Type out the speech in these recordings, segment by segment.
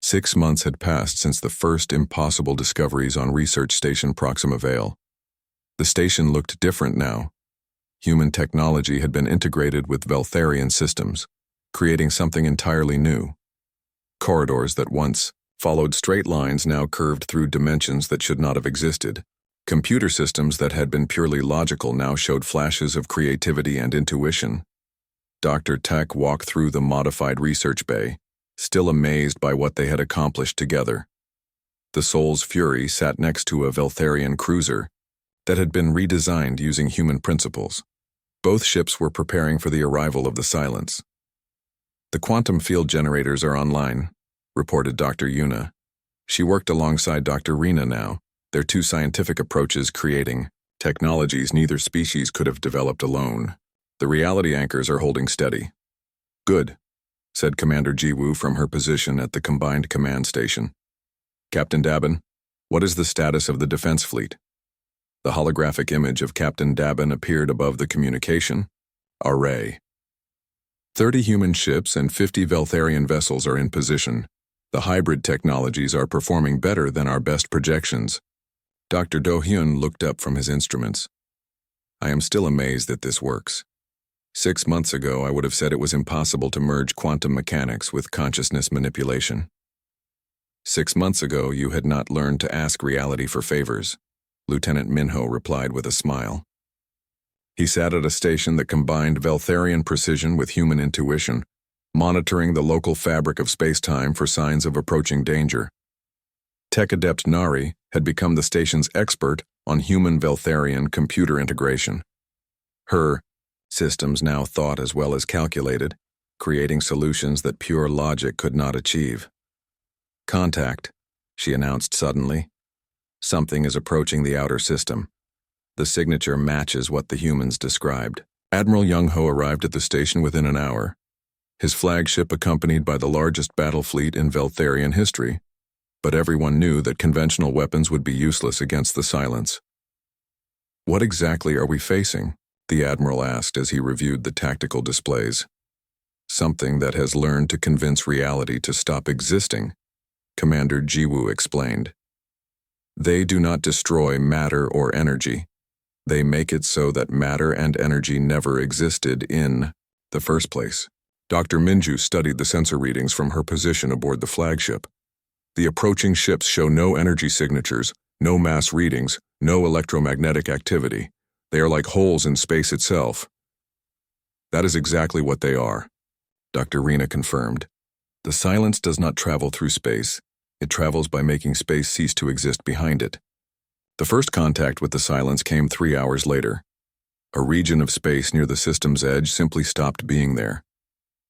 6 months had passed since the first impossible discoveries on Research Station Proxima Vale. The station looked different now. Human technology had been integrated with Veltharian systems, creating something entirely new. Corridors that once followed straight lines now curved through dimensions that should not have existed. Computer systems that had been purely logical now showed flashes of creativity and intuition. Dr. Tech walked through the modified research bay, still amazed by what they had accomplished together. The Soul's Fury sat next to a Veltharian cruiser that had been redesigned using human principles. Both ships were preparing for the arrival of the Silence. "The quantum field generators are online," reported Dr. Yuna. She worked alongside Dr. Rena now, their two scientific approaches creating technologies neither species could have developed alone. "The reality anchors are holding steady." "Good," said Commander Jiwoo from her position at the combined command station. "Captain Dabin, what is the status of the defense fleet?" The holographic image of Captain Dabin appeared above the communication array. 30 human ships and 50 Veltharian vessels are in position. The hybrid technologies are performing better than our best projections. Dr. Do-hyun looked up from his instruments. "I am still amazed that this works. 6 months ago, I would have said it was impossible to merge quantum mechanics with consciousness manipulation." 6 months ago, you had not learned to ask reality for favors," Lieutenant Minho replied with a smile. He sat at a station that combined Veltharian precision with human intuition, monitoring the local fabric of space-time for signs of approaching danger. Tech Adept Nari had become the station's expert on human Veltharian computer integration. Her systems now thought as well as calculated, creating solutions that pure logic could not achieve. "Contact," she announced suddenly. "Something is approaching the outer system. The signature matches what the humans described." Admiral Young-ho arrived at the station within an hour, his flagship accompanied by the largest battle fleet in Veltharian history, but everyone knew that conventional weapons would be useless against the Silence. "What exactly are we facing?" the Admiral asked as he reviewed the tactical displays. "Something that has learned to convince reality to stop existing," Commander Jiwoo explained. "They do not destroy matter or energy. They make it so that matter and energy never existed in the first place." Dr. Minju studied the sensor readings from her position aboard the flagship. "The approaching ships show no energy signatures, no mass readings, no electromagnetic activity. They are like holes in space itself." "That is exactly what they are," Dr. Rena confirmed. "The Silence does not travel through space. It travels by making space cease to exist behind it." The first contact with the Silence came 3 hours later. A region of space near the system's edge simply stopped being there.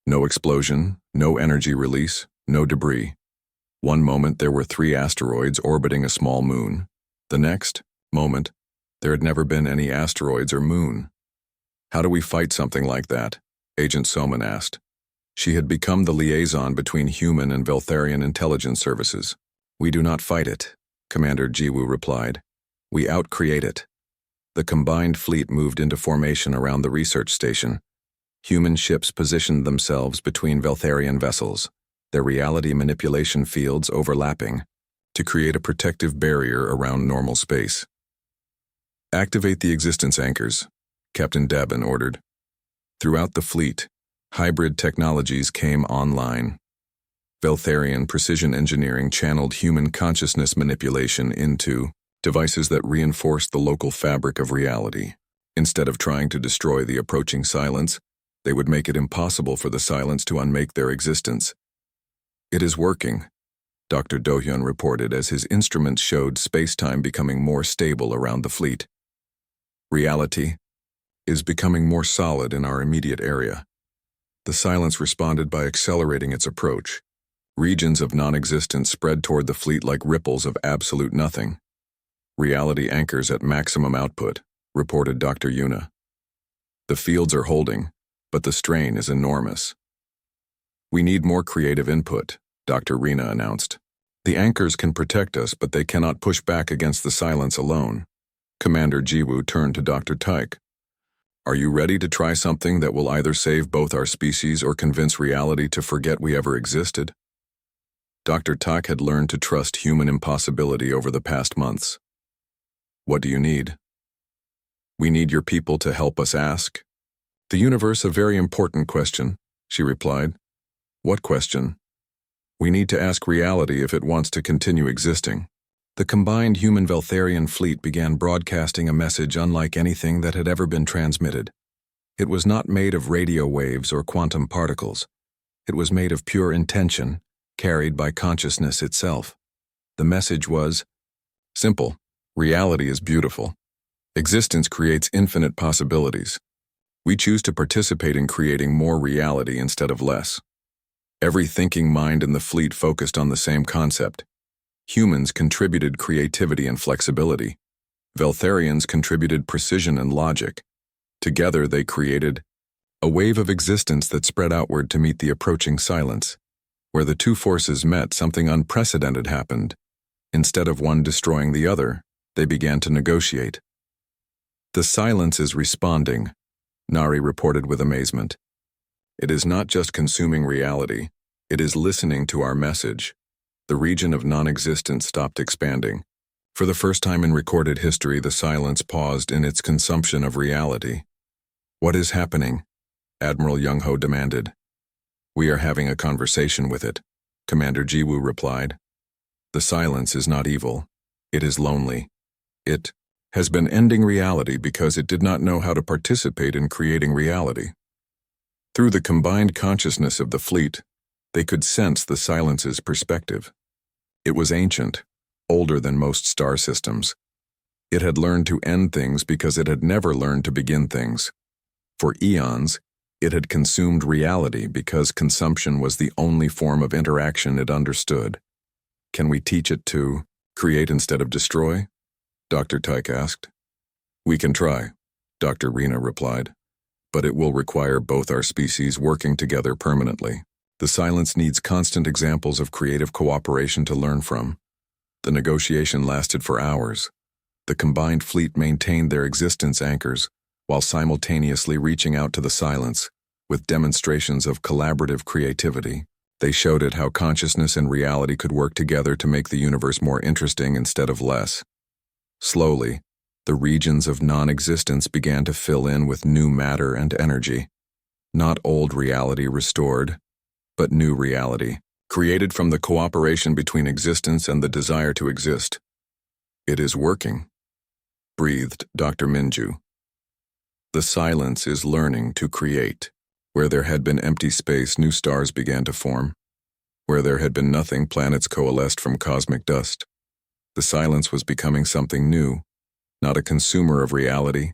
No explosion, no energy release, no debris. One moment there were 3 asteroids orbiting a small moon. The next moment, there had never been any asteroids or moon. "How do we fight something like that?" Agent Soman asked. She had become the liaison between human and Veltharian intelligence services. "We do not fight it," Commander Jiwoo replied. "We outcreate it." The combined fleet moved into formation around the research station. Human ships positioned themselves between Veltharian vessels, their reality manipulation fields overlapping, to create a protective barrier around normal space. "Activate the existence anchors," Captain Dabin ordered. Throughout the fleet, hybrid technologies came online. Veltharian precision engineering channeled human consciousness manipulation into devices that reinforced the local fabric of reality. Instead of trying to destroy the approaching Silence, they would make it impossible for the Silence to unmake their existence. "It is working," Dr. Do-hyun reported as his instruments showed space-time becoming more stable around the fleet. "Reality is becoming more solid in our immediate area." The Silence responded by accelerating its approach. Regions of non-existence spread toward the fleet like ripples of absolute nothing. "Reality anchors at maximum output," reported Dr. Yuna. "The fields are holding, but the strain is enormous." "We need more creative input," Dr. Rena announced. "The anchors can protect us, but they cannot push back against the Silence alone." Commander Jiwoo turned to Dr. Taik. "Are you ready to try something that will either save both our species or convince reality to forget we ever existed?" Dr. Tak had learned to trust human impossibility over the past months. What do you need? We need your people to help us ask. The universe a very important question, she replied. What question? We need to ask reality if it wants to continue existing. The combined human-Veltharian fleet began broadcasting a message unlike anything that had ever been transmitted. It was not made of radio waves or quantum particles. It was made of pure intention, carried by consciousness itself. The message was simple: reality is beautiful. Existence creates infinite possibilities. We choose to participate in creating more reality instead of less. Every thinking mind in the fleet focused on the same concept. Humans contributed creativity and flexibility. Veltharians contributed precision and logic. Together they created a wave of existence that spread outward to meet the approaching silence. Where the two forces met, something unprecedented happened. Instead of one destroying the other, they began to negotiate. The silence is responding, Nari reported with amazement. It is not just consuming reality, it is listening to our message. The region of non-existence stopped expanding. For the first time in recorded history, the silence paused in its consumption of reality. What is happening? Admiral Young-ho demanded. We are having a conversation with it, Commander Jiwoo replied. The silence is not evil. It is lonely. It has been ending reality because it did not know how to participate in creating reality. Through the combined consciousness of the fleet, they could sense the silence's perspective. It was ancient, older than most star systems. It had learned to end things because it had never learned to begin things. For eons, it had consumed reality because consumption was the only form of interaction it understood. Can we teach it to create instead of destroy? Dr. Tyke asked. We can try, Dr. Rena replied. But it will require both our species working together permanently. The silence needs constant examples of creative cooperation to learn from. The negotiation lasted for hours. The combined fleet maintained their existence anchors while simultaneously reaching out to the silence. With demonstrations of collaborative creativity, they showed it how consciousness and reality could work together to make the universe more interesting instead of less. Slowly, the regions of non-existence began to fill in with new matter and energy. Not old reality restored, but new reality, created from the cooperation between existence and the desire to exist. It is working, breathed Dr. Minju. The silence is learning to create. Where there had been empty space, new stars began to form. Where there had been nothing, planets coalesced from cosmic dust. The silence was becoming something new, not a consumer of reality,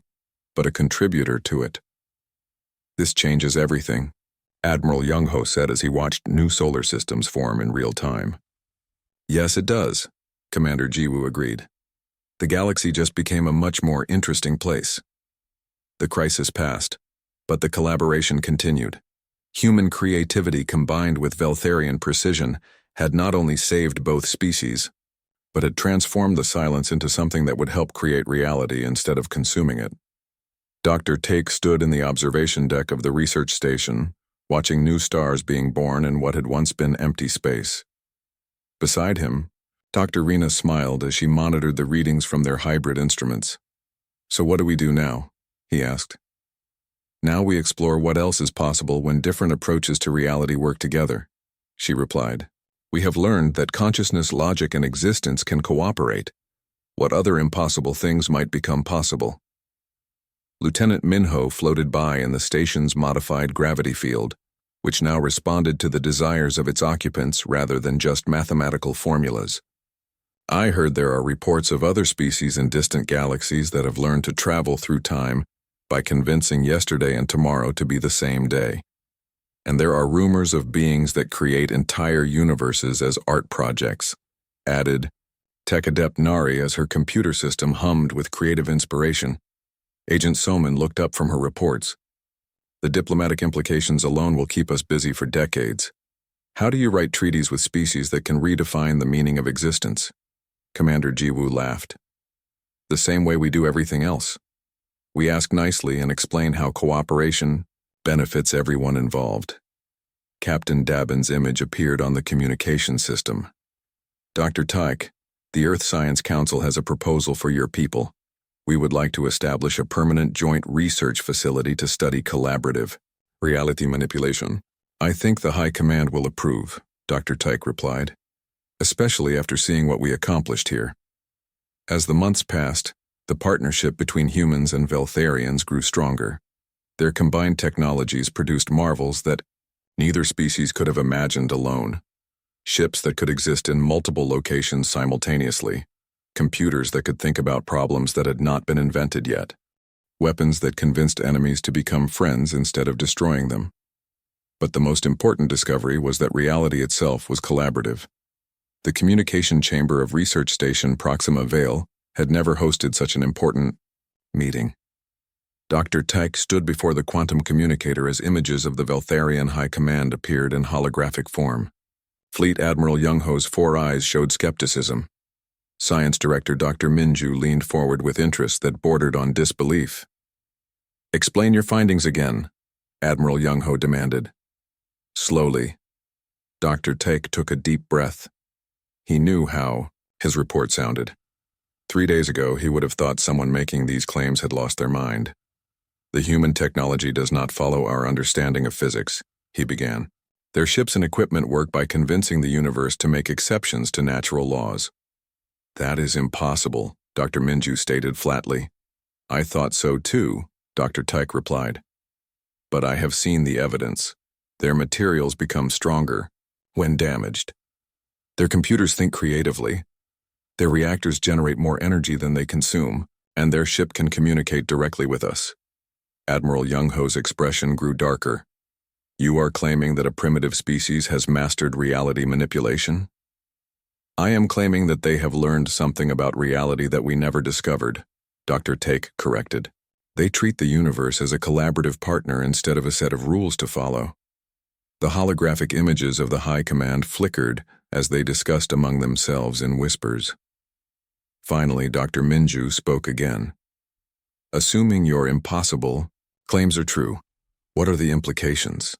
but a contributor to it. This changes everything, Admiral Young-ho said as he watched new solar systems form in real time. Yes, it does, Commander Jiwoo agreed. The galaxy just became a much more interesting place. The crisis passed, but the collaboration continued. Human creativity combined with Veltharian precision had not only saved both species, but had transformed the silence into something that would help create reality instead of consuming it. Dr. Take stood in the observation deck of the research station, watching new stars being born in what had once been empty space. Beside him, Dr. Rena smiled as she monitored the readings from their hybrid instruments. So what do we do now? He asked. Now we explore what else is possible when different approaches to reality work together, she replied. We have learned that consciousness, logic, and existence can cooperate. What other impossible things might become possible? Lieutenant Minho floated by in the station's modified gravity field, which now responded to the desires of its occupants rather than just mathematical formulas. I heard there are reports of other species in distant galaxies that have learned to travel through time by convincing yesterday and tomorrow to be the same day. And there are rumors of beings that create entire universes as art projects, added Tech Adept Nari as her computer system hummed with creative inspiration. Agent Soman looked up from her reports. The diplomatic implications alone will keep us busy for decades. How do you write treaties with species that can redefine the meaning of existence? Commander Jiwoo laughed. The same way we do everything else. We ask nicely and explain how cooperation benefits everyone involved. Captain Dabin's image appeared on the communication system. Dr. Tyke, the Earth Science Council has a proposal for your people. We would like to establish a permanent joint research facility to study collaborative reality manipulation. I think the High Command will approve, Dr. Tyke replied, especially after seeing what we accomplished here. As the months passed, the partnership between humans and Veltharians grew stronger. Their combined technologies produced marvels that neither species could have imagined alone. Ships that could exist in multiple locations simultaneously, computers that could think about problems that had not been invented yet, weapons that convinced enemies to become friends instead of destroying them. But the most important discovery was that reality itself was collaborative. The communication chamber of Research Station Proxima Vale had never hosted such an important meeting. Dr. Tyke stood before the quantum communicator as images of the Veltharian High Command appeared in holographic form. Fleet Admiral Young-ho's 4 eyes showed skepticism. Science Director Dr. Minju leaned forward with interest that bordered on disbelief. "Explain your findings again," Admiral Young-ho demanded. Slowly, Dr. Tyke took a deep breath. He knew how his report sounded. 3 days ago, he would have thought someone making these claims had lost their mind. "The human technology does not follow our understanding of physics," he began. "Their ships and equipment work by convincing the universe to make exceptions to natural laws." "That is impossible," Dr. Minju stated flatly. "I thought so too," Dr. Tyke replied. "But I have seen the evidence. Their materials become stronger when damaged. Their computers think creatively. Their reactors generate more energy than they consume, and their ship can communicate directly with us." Admiral Young-ho's expression grew darker. "You are claiming that a primitive species has mastered reality manipulation?" "I am claiming that they have learned something about reality that we never discovered," Dr. Tyke corrected. "They treat the universe as a collaborative partner instead of a set of rules to follow." The holographic images of the High Command flickered as they discussed among themselves in whispers. Finally, Dr. Minju spoke again. "Assuming your impossible claims are true, what are the implications?"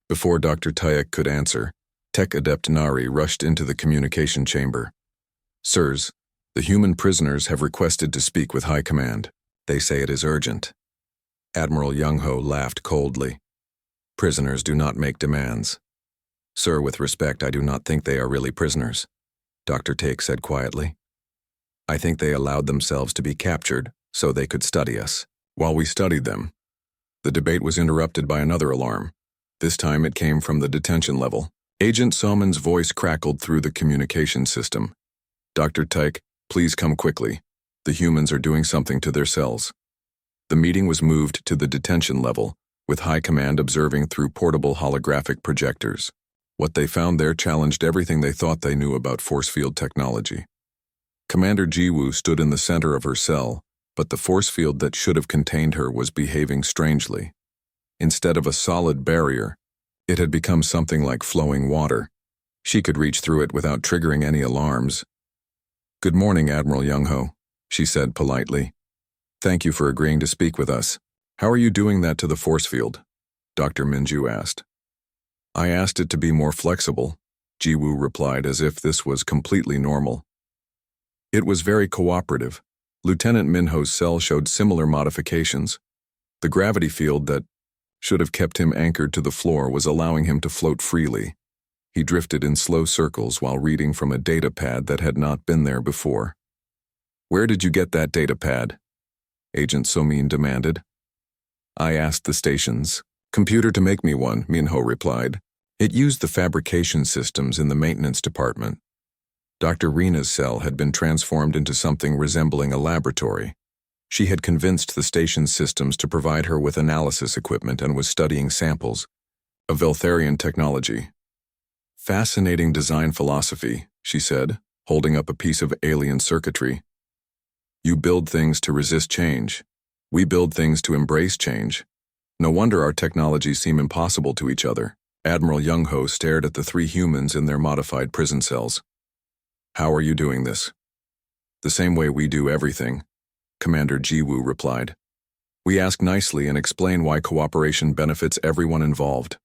Before Dr. Tyke could answer, Tech Adept Nari rushed into the communication chamber. "Sirs, the human prisoners have requested to speak with High Command. They say it is urgent." Admiral Young-ho laughed coldly. "Prisoners do not make demands." "Sir, with respect, I do not think they are really prisoners," Dr. Tyke said quietly. "I think they allowed themselves to be captured so they could study us." While we studied them, the debate was interrupted by another alarm. This time it came from the detention level. Agent Soman's voice crackled through the communication system. "Dr. Tyke, please come quickly. The humans are doing something to their cells." The meeting was moved to the detention level, with High Command observing through portable holographic projectors. What they found there challenged everything they thought they knew about force field technology. Commander Jiwoo stood in the center of her cell, but the force field that should have contained her was behaving strangely. Instead of a solid barrier, it had become something like flowing water. She could reach through it without triggering any alarms. "Good morning, Admiral Young-ho," she said politely. "Thank you for agreeing to speak with us. How are you doing that to the force field?" Dr. Minju asked. "I asked it to be more flexible," Jiwoo replied as if this was completely normal. "It was very cooperative. Lieutenant Minho's cell showed similar modifications. The gravity field that should have kept him anchored to the floor was allowing him to float freely. He drifted in slow circles while reading from a data pad that had not been there before." "Where did you get that data pad?" Agent Somin demanded. "I asked the station's computer to make me one," Minho replied. "It used the fabrication systems in the maintenance department." Dr. Rina's cell had been transformed into something resembling a laboratory. She had convinced the station's systems to provide her with analysis equipment and was studying samples of Veltharian technology. "Fascinating design philosophy," she said, holding up a piece of alien circuitry. "You build things to resist change. We build things to embrace change. No wonder our technologies seem impossible to each other." Admiral Young-ho stared at the 3 humans in their modified prison cells. "How are you doing this?" "The same way we do everything," Commander Jiwoo replied. "We ask nicely and explain why cooperation benefits everyone involved."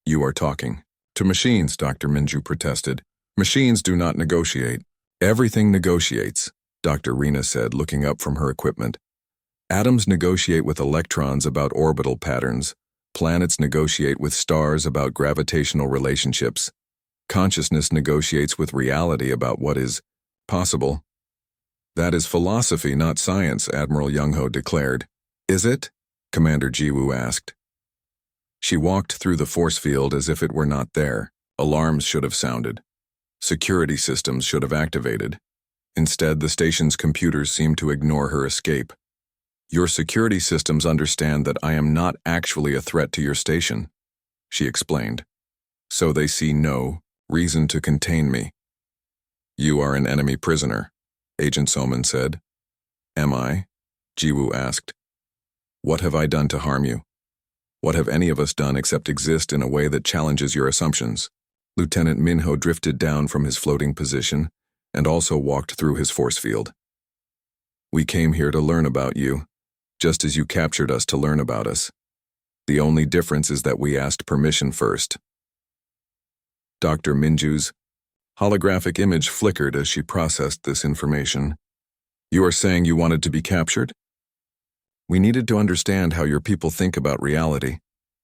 You are talking to machines, Dr. Minju protested. Machines do not negotiate. Everything negotiates, Dr. Rena said, looking up from her equipment. Atoms negotiate with electrons about orbital patterns. Planets negotiate with stars about gravitational relationships. Consciousness negotiates with reality about what is possible. That is philosophy, not science, Admiral Young-ho declared. Is it? Commander Jiwoo asked. She walked through the force field as if it were not there. Alarms should have sounded. Security systems should have activated. Instead, the station's computers seemed to ignore her escape. Your security systems understand that I am not actually a threat to your station, she explained. So they see no reason to contain me. You are an enemy prisoner, Agent Soman said. Am I? Jiwoo asked. What have I done to harm you? What have any of us done except exist in a way that challenges your assumptions? Lieutenant Minho drifted down from his floating position and also walked through his force field. We came here to learn about you, just as you captured us to learn about us. The only difference is that we asked permission first. Dr. Minju's holographic image flickered as she processed this information. You are saying you wanted to be captured? We needed to understand how your people think about reality,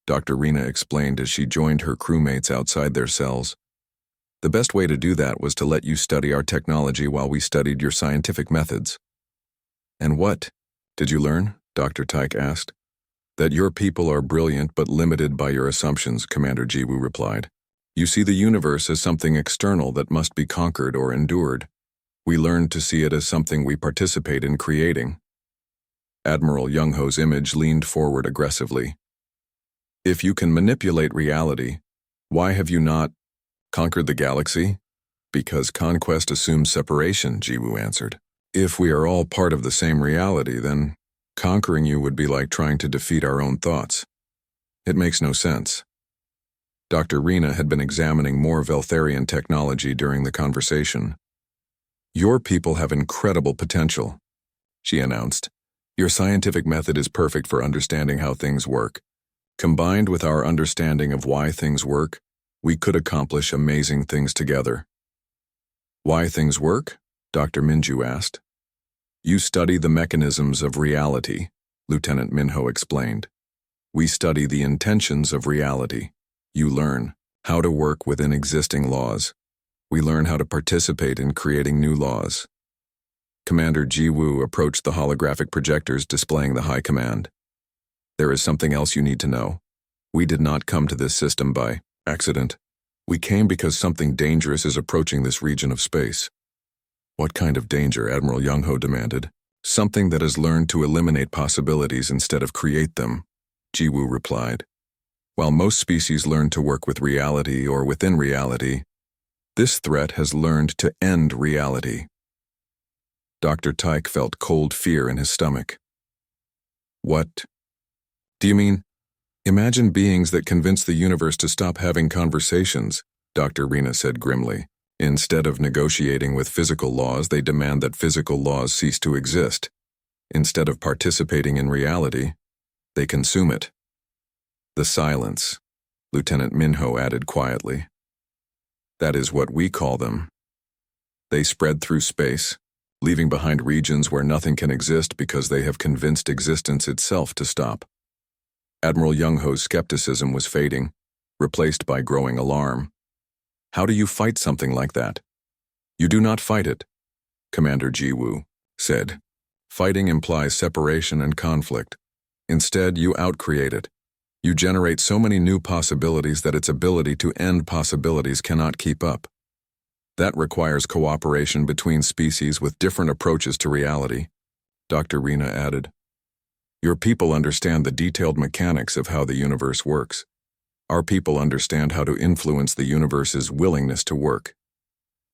Dr. Rena explained as she joined her crewmates outside their cells. The best way to do that was to let you study our technology while we studied your scientific methods. And what did you learn? Dr. Tyke asked. That your people are brilliant but limited by your assumptions, Commander Jiwoo replied. You see the universe as something external that must be conquered or endured. We learned to see it as something we participate in creating. Admiral Young-ho's image leaned forward aggressively. If you can manipulate reality, why have you not conquered the galaxy? Because conquest assumes separation, Jiwoo answered. If we are all part of the same reality, then conquering you would be like trying to defeat our own thoughts. It makes no sense. Dr. Rena had been examining more Veltharian technology during the conversation. Your people have incredible potential, she announced. Your scientific method is perfect for understanding how things work. Combined with our understanding of why things work, we could accomplish amazing things together. Why things work? Dr. Minju asked. You study the mechanisms of reality, Lieutenant Minho explained. We study the intentions of reality. You learn how to work within existing laws. We learn how to participate in creating new laws. Commander Jiwoo approached the holographic projectors displaying the high command. There is something else you need to know. We did not come to this system by accident. We came because something dangerous is approaching this region of space. What kind of danger? Admiral Young-ho demanded. Something that has learned to eliminate possibilities instead of create them, Jiwoo replied. While most species learn to work with reality or within reality, this threat has learned to end reality. Dr. Tyke felt cold fear in his stomach. What? Do you mean? Imagine beings that convince the universe to stop having conversations, Dr. Rena said grimly. Instead of negotiating with physical laws, they demand that physical laws cease to exist. Instead of participating in reality, they consume it. The silence, Lieutenant Minho added quietly. That is what we call them. They spread through space, leaving behind regions where nothing can exist because they have convinced existence itself to stop. Admiral Young-ho's skepticism was fading, replaced by growing alarm. How do you fight something like that? You do not fight it, Commander Jiwoo said. Fighting implies separation and conflict. Instead, you outcreate it. You generate so many new possibilities that its ability to end possibilities cannot keep up. That requires cooperation between species with different approaches to reality, Dr. Rena added. Your people understand the detailed mechanics of how the universe works. Our people understand how to influence the universe's willingness to work.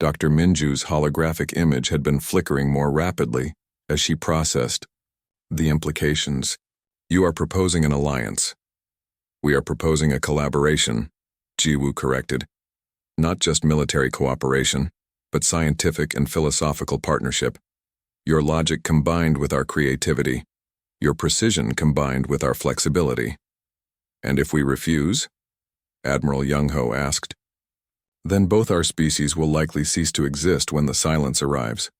Dr. Minju's holographic image had been flickering more rapidly as she processed the implications. You are proposing an alliance. We are proposing a collaboration, Jiwoo corrected. Not just military cooperation, but scientific and philosophical partnership. Your logic combined with our creativity. Your precision combined with our flexibility. And if we refuse? Admiral Young-ho asked. Then both our species will likely cease to exist when the silence arrives,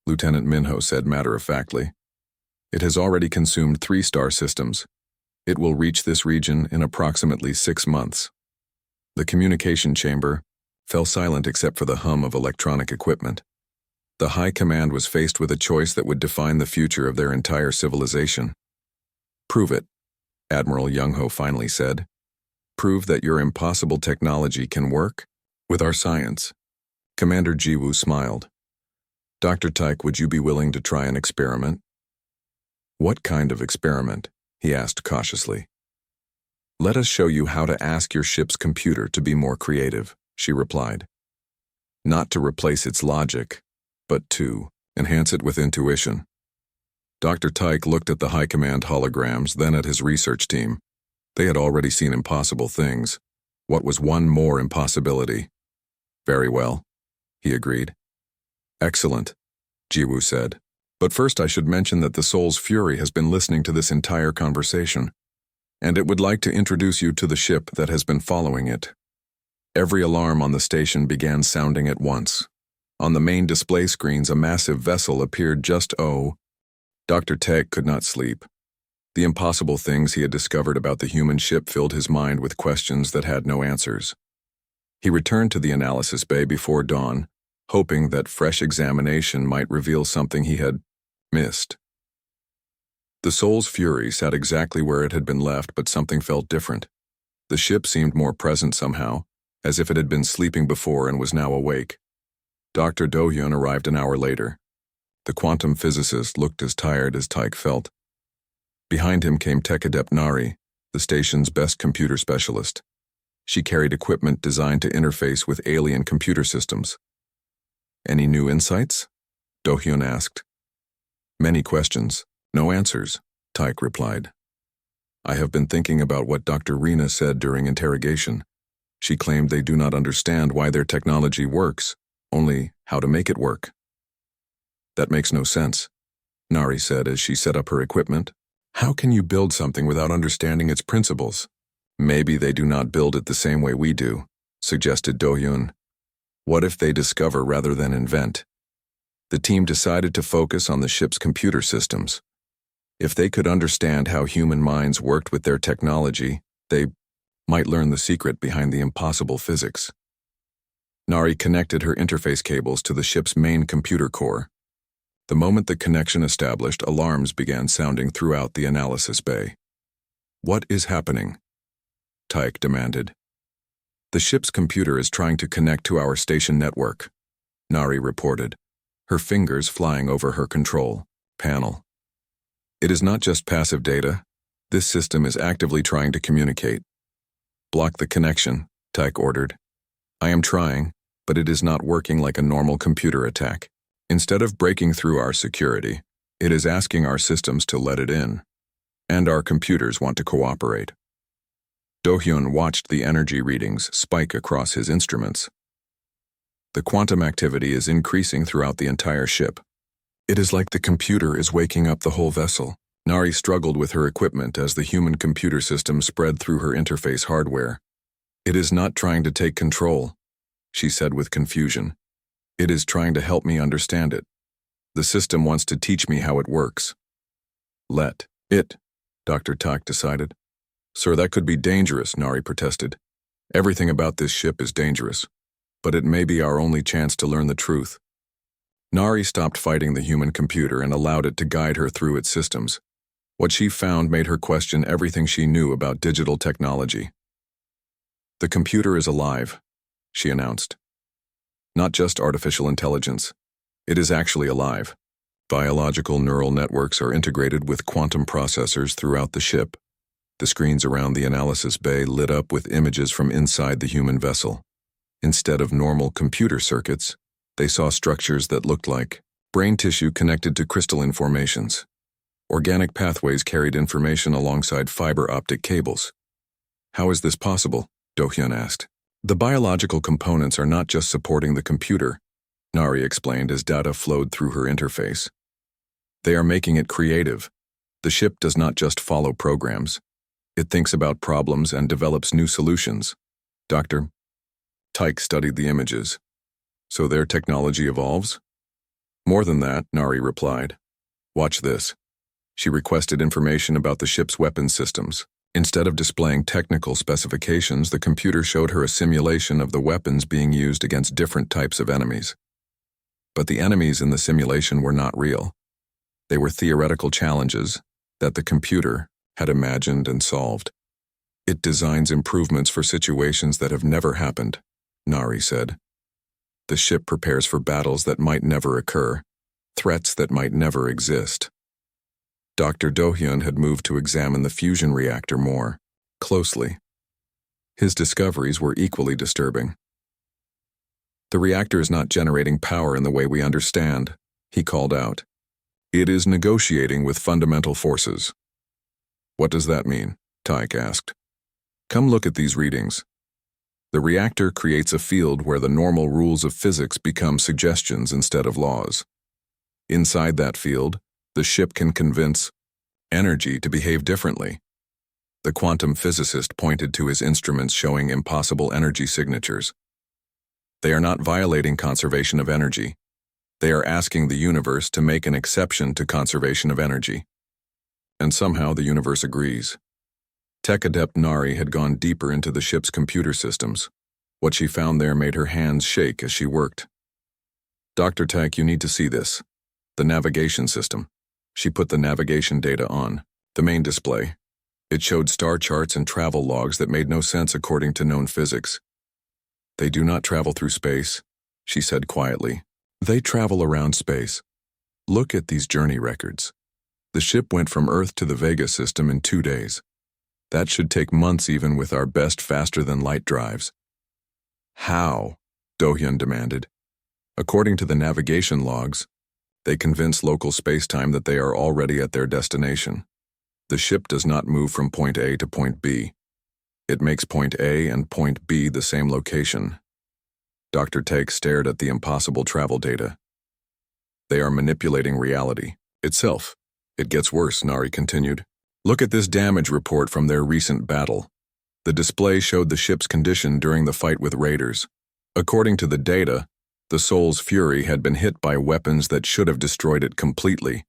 Lieutenant Minho said matter-of-factly. It has already consumed 3 star systems. It will reach this region in approximately 6 months. The communication chamber fell silent except for the hum of electronic equipment. The High Command was faced with a choice that would define the future of their entire civilization. Prove it, Admiral Young-ho finally said. Prove that your impossible technology can work with our science. Commander Jiwoo smiled. Dr. Tyke, would you be willing to try an experiment? What kind of experiment? He asked cautiously. Let us show you how to ask your ship's computer to be more creative, she replied. Not to replace its logic, but to enhance it with intuition. Dr. Tyke looked at the High Command holograms, then at his research team. They had already seen impossible things. What was one more impossibility? Very well, he agreed. Excellent, Jiwoo said. But first I should mention that the Soul's Fury has been listening to this entire conversation, and it would like to introduce you to the ship that has been following it. Every alarm on the station began sounding at once. On the main display screens, a massive vessel appeared just Dr. Teg could not sleep. The impossible things he had discovered about the human ship filled his mind with questions that had no answers. He returned to the analysis bay before dawn, hoping that fresh examination might reveal something he had missed. The Soul's Fury sat exactly where it had been left, but something felt different. The ship seemed more present somehow, as if it had been sleeping before and was now awake. Dr. Do-hyun arrived an hour later. The quantum physicist looked as tired as Tyke felt. Behind him came Tech Adept Nari, the station's best computer specialist. She carried equipment designed to interface with alien computer systems. Any new insights? Do-hyun asked. Many questions, no answers, Tyke replied. I have been thinking about what Dr. Rena said during interrogation. She claimed they do not understand why their technology works, only how to make it work. That makes no sense, Nari said as she set up her equipment. How can you build something without understanding its principles? Maybe they do not build it the same way we do, suggested Do-hyun. What if they discover rather than invent? The team decided to focus on the ship's computer systems. If they could understand how human minds worked with their technology, they might learn the secret behind the impossible physics. Nari connected her interface cables to the ship's main computer core. The moment the connection established, alarms began sounding throughout the analysis bay. What is happening? Tyke demanded. The ship's computer is trying to connect to our station network, Nari reported, her fingers flying over her control panel. It is not just passive data. This system is actively trying to communicate. Block the connection, Tyke ordered. I am trying, but it is not working like a normal computer attack. Instead of breaking through our security, it is asking our systems to let it in. And our computers want to cooperate. Do-hyun watched the energy readings spike across his instruments. The quantum activity is increasing throughout the entire ship. It is like the computer is waking up the whole vessel. Nari struggled with her equipment as the human computer system spread through her interface hardware. It is not trying to take control, she said with confusion. It is trying to help me understand it. The system wants to teach me how it works. Let it, Dr. Tak decided. Sir, that could be dangerous, Nari protested. Everything about this ship is dangerous, but it may be our only chance to learn the truth. Nari stopped fighting the human computer and allowed it to guide her through its systems. What she found made her question everything she knew about digital technology. The computer is alive, she announced. Not just artificial intelligence. It is actually alive. Biological neural networks are integrated with quantum processors throughout the ship. The screens around the analysis bay lit up with images from inside the human vessel. Instead of normal computer circuits, they saw structures that looked like brain tissue connected to crystalline formations. Organic pathways carried information alongside fiber optic cables. How is this possible? Do-hyun asked. The biological components are not just supporting the computer, Nari explained as data flowed through her interface. They are making it creative. The ship does not just follow programs. It thinks about problems and develops new solutions. Dr. Tyke studied the images. So their technology evolves? More than that, Nari replied. Watch this. She requested information about the ship's weapons systems. Instead of displaying technical specifications, the computer showed her a simulation of the weapons being used against different types of enemies. But the enemies in the simulation were not real. They were theoretical challenges that the computer had imagined and solved. It designs improvements for situations that have never happened, Nari said. The ship prepares for battles that might never occur, threats that might never exist. Dr. Do-hyun had moved to examine the fusion reactor more closely. His discoveries were equally disturbing. The reactor is not generating power in the way we understand, he called out. It is negotiating with fundamental forces. What does that mean? Tyke asked. Come look at these readings. The reactor creates a field where the normal rules of physics become suggestions instead of laws. Inside that field, the ship can convince energy to behave differently. The quantum physicist pointed to his instruments showing impossible energy signatures. They are not violating conservation of energy. They are asking the universe to make an exception to conservation of energy. And somehow the universe agrees. Tech adept Nari had gone deeper into the ship's computer systems. What she found there made her hands shake as she worked. Dr. Tech, you need to see this. The navigation system. She put the navigation data on the main display. It showed star charts and travel logs that made no sense according to known physics. They do not travel through space, she said quietly. They travel around space. Look at these journey records. The ship went from Earth to the Vega system in 2 days. That should take months even with our best faster-than-light drives. How? Do-hyun demanded. According to the navigation logs, they convince local spacetime that they are already at their destination. The ship does not move from point A to point B. It makes point A and point B the same location. Dr. Take stared at the impossible travel data. They are manipulating reality itself. It gets worse, Nari continued. Look at this damage report from their recent battle. The display showed the ship's condition during the fight with raiders. According to the data, the Soul's Fury had been hit by weapons that should have destroyed it completely.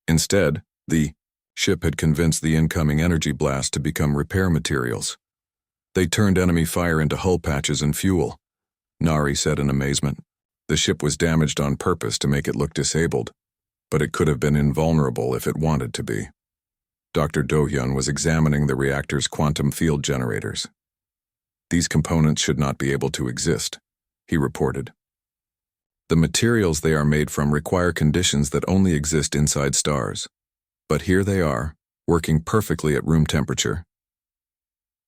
Instead, the ship had convinced the incoming energy blast to become repair materials. They turned enemy fire into hull patches and fuel, Nari said in amazement. The ship was damaged on purpose to make it look disabled, but it could have been invulnerable if it wanted to be. Dr. Do-hyun was examining the reactor's quantum field generators. These components should not be able to exist, he reported. The materials they are made from require conditions that only exist inside stars. But here they are, working perfectly at room temperature.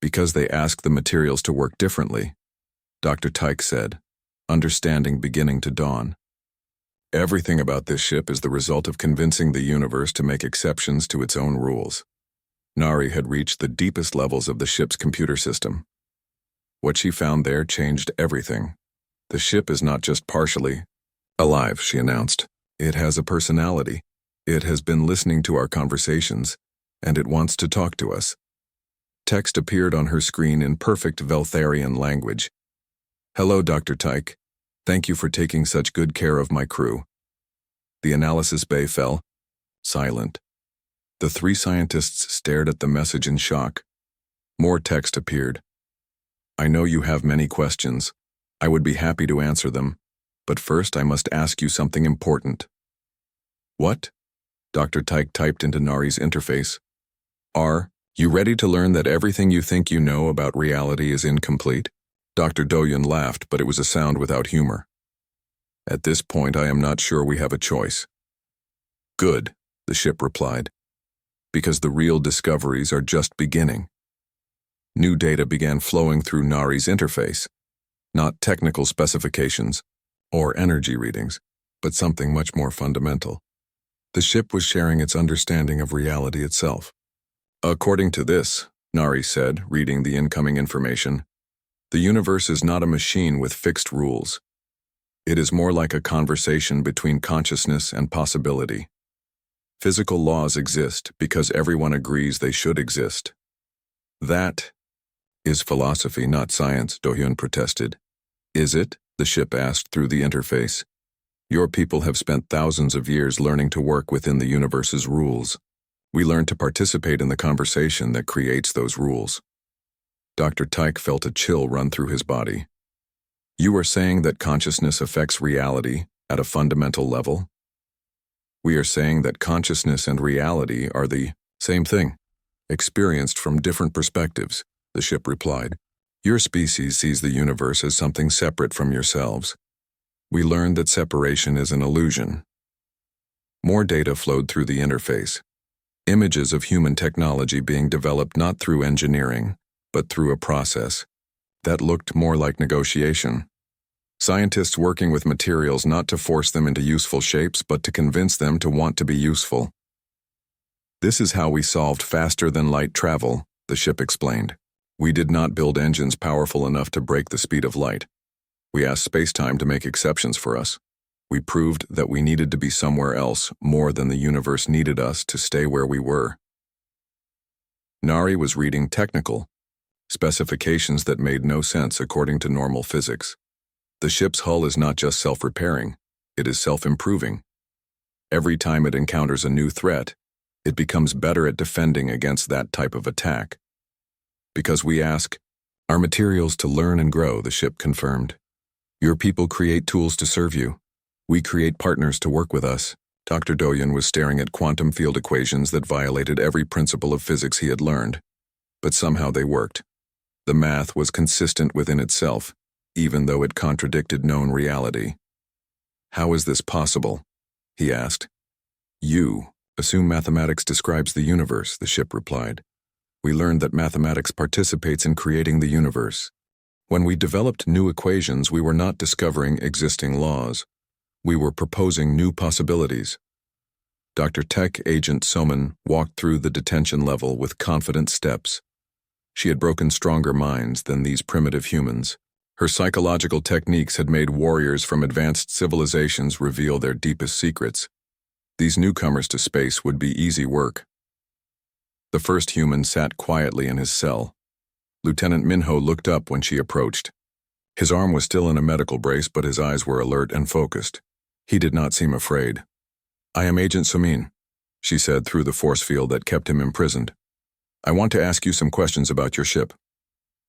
Because they ask the materials to work differently, Dr. Tyke said, understanding beginning to dawn. Everything about this ship is the result of convincing the universe to make exceptions to its own rules. Nari had reached the deepest levels of the ship's computer system. What she found there changed everything. The ship is not just partially alive, she announced. It has a personality. It has been listening to our conversations, and it wants to talk to us. Text appeared on her screen in perfect Veltharian language. Hello, Dr. Tyke. Thank you for taking such good care of my crew. The analysis bay fell silent. The 3 scientists stared at the message in shock. More text appeared. I know you have many questions. I would be happy to answer them, but first I must ask you something important. What? Dr. Tyke typed into Nari's interface. Are you ready to learn that everything you think you know about reality is incomplete? Dr. Do-hyun laughed, but it was a sound without humor. At this point, I am not sure we have a choice. Good, the ship replied, because the real discoveries are just beginning. New data began flowing through Nari's interface, not technical specifications or energy readings, but something much more fundamental. The ship was sharing its understanding of reality itself. According to this, Nari said, reading the incoming information, the universe is not a machine with fixed rules. It is more like a conversation between consciousness and possibility. Physical laws exist because everyone agrees they should exist. That Is philosophy not science? Do-hyun protested. Is it? The ship asked through the interface. Your people have spent thousands of years learning to work within the universe's rules. We learn to participate in the conversation that creates those rules. Dr. Tyke felt a chill run through his body. You are saying that consciousness affects reality at a fundamental level? We are saying that consciousness and reality are the same thing, experienced from different perspectives, the ship replied. Your species sees the universe as something separate from yourselves. We learned that separation is an illusion. More data flowed through the interface. Images of human technology being developed not through engineering, but through a process that looked more like negotiation. Scientists working with materials not to force them into useful shapes, but to convince them to want to be useful. This is how we solved faster-than-light travel, the ship explained. We did not build engines powerful enough to break the speed of light. We asked space-time to make exceptions for us. We proved that we needed to be somewhere else more than the universe needed us to stay where we were. Nari was reading technical specifications that made no sense according to normal physics. The ship's hull is not just self-repairing, it is self-improving. Every time it encounters a new threat, it becomes better at defending against that type of attack. Because we ask our materials to learn and grow, the ship confirmed. Your people create tools to serve you. We create partners to work with us. Dr. Do-hyun was staring at quantum field equations that violated every principle of physics he had learned. But somehow they worked. The math was consistent within itself, even though it contradicted known reality. How is this possible? He asked. You assume mathematics describes the universe, the ship replied. We learned that mathematics participates in creating the universe. When we developed new equations, we were not discovering existing laws. We were proposing new possibilities. Dr. Tech Agent Soman walked through the detention level with confident steps. She had broken stronger minds than these primitive humans. Her psychological techniques had made warriors from advanced civilizations reveal their deepest secrets. These newcomers to space would be easy work. The first human sat quietly in his cell. Lieutenant Minho looked up when she approached. His arm was still in a medical brace, but his eyes were alert and focused. He did not seem afraid. I am Agent Somin, she said through the force field that kept him imprisoned. I want to ask you some questions about your ship.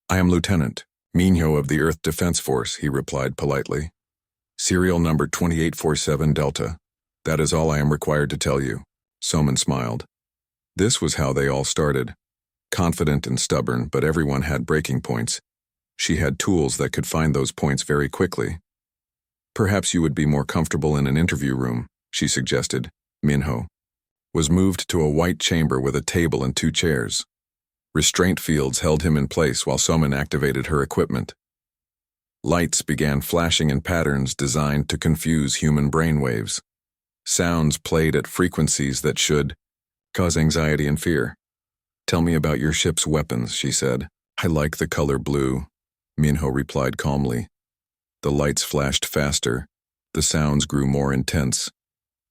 I am Lieutenant Minho of the Earth Defense Force, he replied politely. Serial number 2847 Delta. That is all I am required to tell you. Soman smiled. This was how they all started. Confident and stubborn, but everyone had breaking points. She had tools that could find those points very quickly. Perhaps you would be more comfortable in an interview room, she suggested. Minho was moved to a white chamber with a table and 2 chairs. Restraint fields held him in place while Soman activated her equipment. Lights began flashing in patterns designed to confuse human brainwaves. Sounds played at frequencies that should cause anxiety and fear. Tell me about your ship's weapons, she said. I like the color blue, Minho replied calmly. The lights flashed faster. The sounds grew more intense.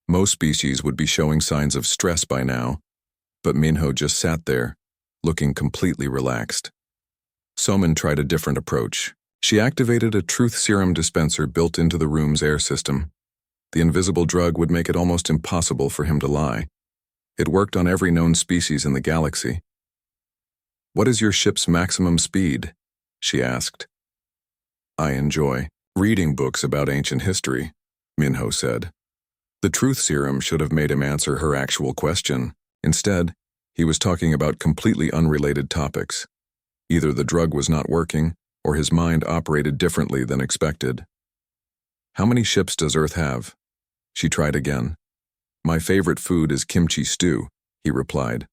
Most species would be showing signs of stress by now, but Minho just sat there, looking completely relaxed. Soman tried a different approach. She activated a truth serum dispenser built into the room's air system. The invisible drug would make it almost impossible for him to lie. It worked on every known species in the galaxy. What is your ship's maximum speed? She asked. I enjoy reading books about ancient history, Minho said. The truth serum should have made him answer her actual question. Instead, he was talking about completely unrelated topics. Either the drug was not working, or his mind operated differently than expected. How many ships does Earth have? She tried again. My favorite food is kimchi stew, he replied.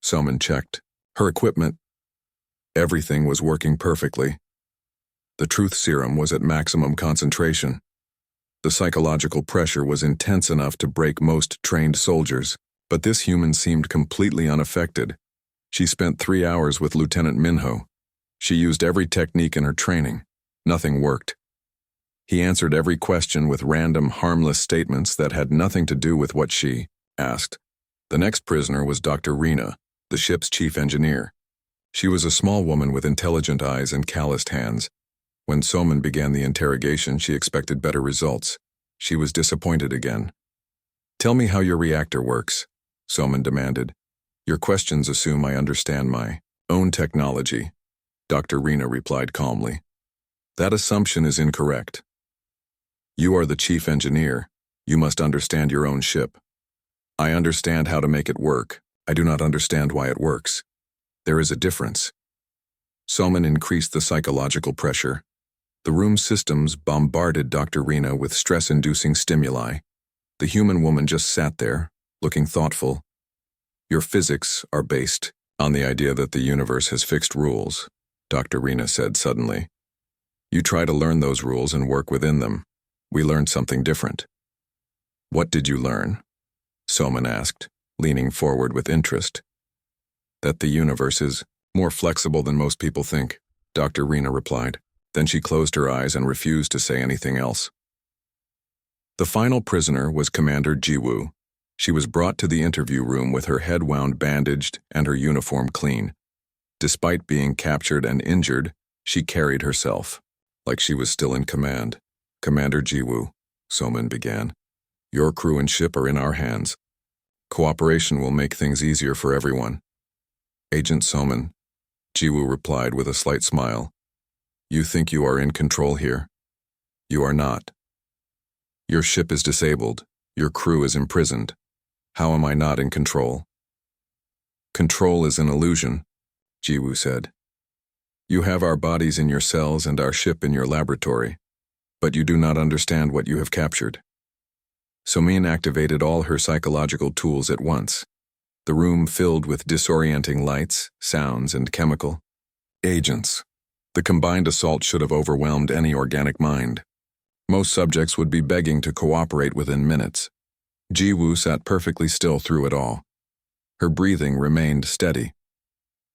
Soman checked. Her equipment. Everything was working perfectly. The truth serum was at maximum concentration. The psychological pressure was intense enough to break most trained soldiers, but this human seemed completely unaffected. She spent 3 hours with Lieutenant Minho. She used every technique in her training. Nothing worked. He answered every question with random, harmless statements that had nothing to do with what she asked. The next prisoner was Dr. Rena, the ship's chief engineer. She was a small woman with intelligent eyes and calloused hands. When Soman began the interrogation, she expected better results. She was disappointed again. "Tell me how your reactor works," Soman demanded. "Your questions assume I understand my own technology," Dr. Rena replied calmly. "That assumption is incorrect. You are the chief engineer. You must understand your own ship. I understand how to make it work. I do not understand why it works. There is a difference." Soman increased the psychological pressure. The room's systems bombarded Dr. Rena with stress-inducing stimuli. The human woman just sat there, looking thoughtful. "Your physics are based on the idea that the universe has fixed rules," Dr. Rena said suddenly. "You try to learn those rules and work within them. We learned something different." "What did you learn?" Soman asked, leaning forward with interest. "That the universe is more flexible than most people think," Dr. Rena replied. Then she closed her eyes and refused to say anything else. The final prisoner was Commander Jiwoo. She was brought to the interview room with her head wound bandaged and her uniform clean. Despite being captured and injured, she carried herself like she was still in command. "Commander Jiwoo," Soman began, "your crew and ship are in our hands. Cooperation will make things easier for everyone." "Agent Soman," Jiwoo replied with a slight smile, "you think you are in control here? You are not. Your ship is disabled. Your crew is imprisoned. How am I not in control?" "Control is an illusion," Jiwoo said. "You have our bodies in your cells and our ship in your laboratory, but you do not understand what you have captured." Somin activated all her psychological tools at once. The room filled with disorienting lights, sounds, and chemical agents. The combined assault should have overwhelmed any organic mind. Most subjects would be begging to cooperate within minutes. Jiwoo sat perfectly still through it all. Her breathing remained steady.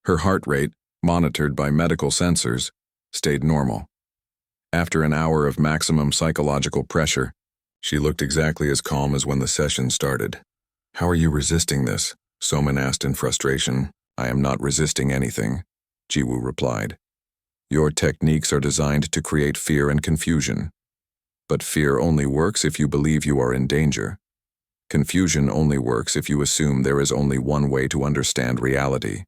Her heart rate, monitored by medical sensors, stayed normal. After an hour of maximum psychological pressure, she looked exactly as calm as when the session started. "How are you resisting this?" Soman asked in frustration. "I am not resisting anything," Jiwoo replied. "Your techniques are designed to create fear and confusion. But fear only works if you believe you are in danger. Confusion only works if you assume there is only one way to understand reality.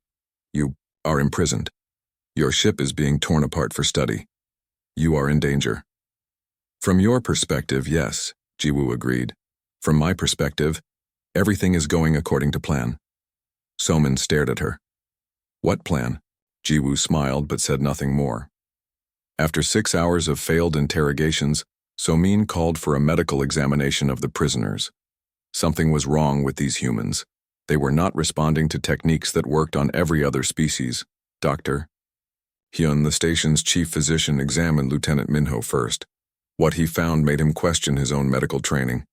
You are imprisoned. Your ship is being torn apart for study. You are in danger." "From your perspective, yes," Jiwoo agreed. "From my perspective, everything is going according to plan." Soman stared at her. "What plan?" Jiwoo smiled but said nothing more. After 6 hours of failed interrogations, Somin called for a medical examination of the prisoners. Something was wrong with these humans. They were not responding to techniques that worked on every other species. Dr. Hyun, the station's chief physician, examined Lieutenant Minho first. What he found made him question his own medical training.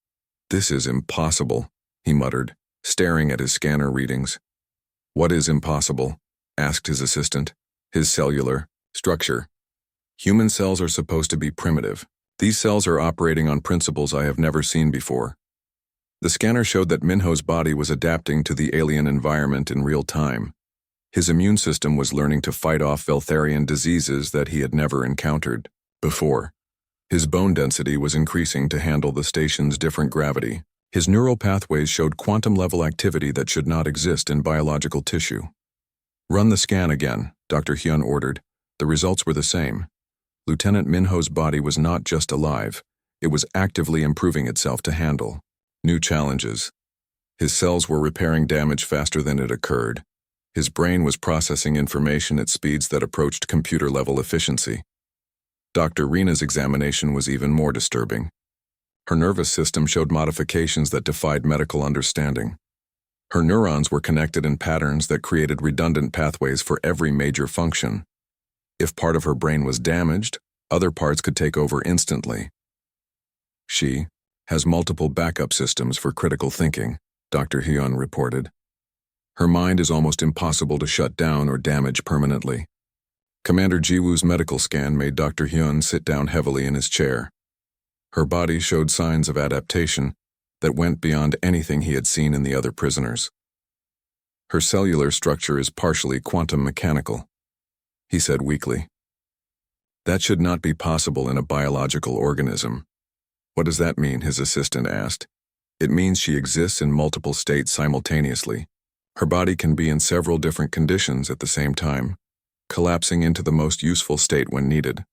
"This is impossible," he muttered, staring at his scanner readings. "What is impossible?" asked his assistant. "His cellular structure. Human cells are supposed to be primitive. These cells are operating on principles I have never seen before." The scanner showed that Minho's body was adapting to the alien environment in real time. His immune system was learning to fight off Veltharian diseases that he had never encountered before. His bone density was increasing to handle the station's different gravity. His neural pathways showed quantum-level activity that should not exist in biological tissue. "Run the scan again," Dr. Hyun ordered. The results were the same. Lieutenant Minho's body was not just alive, it was actively improving itself to handle new challenges. His cells were repairing damage faster than it occurred. His brain was processing information at speeds that approached computer-level efficiency. Dr. Rena's examination was even more disturbing. Her nervous system showed modifications that defied medical understanding. Her neurons were connected in patterns that created redundant pathways for every major function. If part of her brain was damaged, other parts could take over instantly. "She has multiple backup systems for critical thinking," Dr. Hyun reported. "Her mind is almost impossible to shut down or damage permanently." Commander Jiwoo's medical scan made Dr. Hyun sit down heavily in his chair. Her body showed signs of adaptation that went beyond anything he had seen in the other prisoners. Her cellular structure is partially quantum mechanical, he said weakly. That should not be possible in a biological organism. What does that mean? His assistant asked. It means she exists in multiple states simultaneously. Her body can be in several different conditions at the same time, collapsing into the most useful state when needed.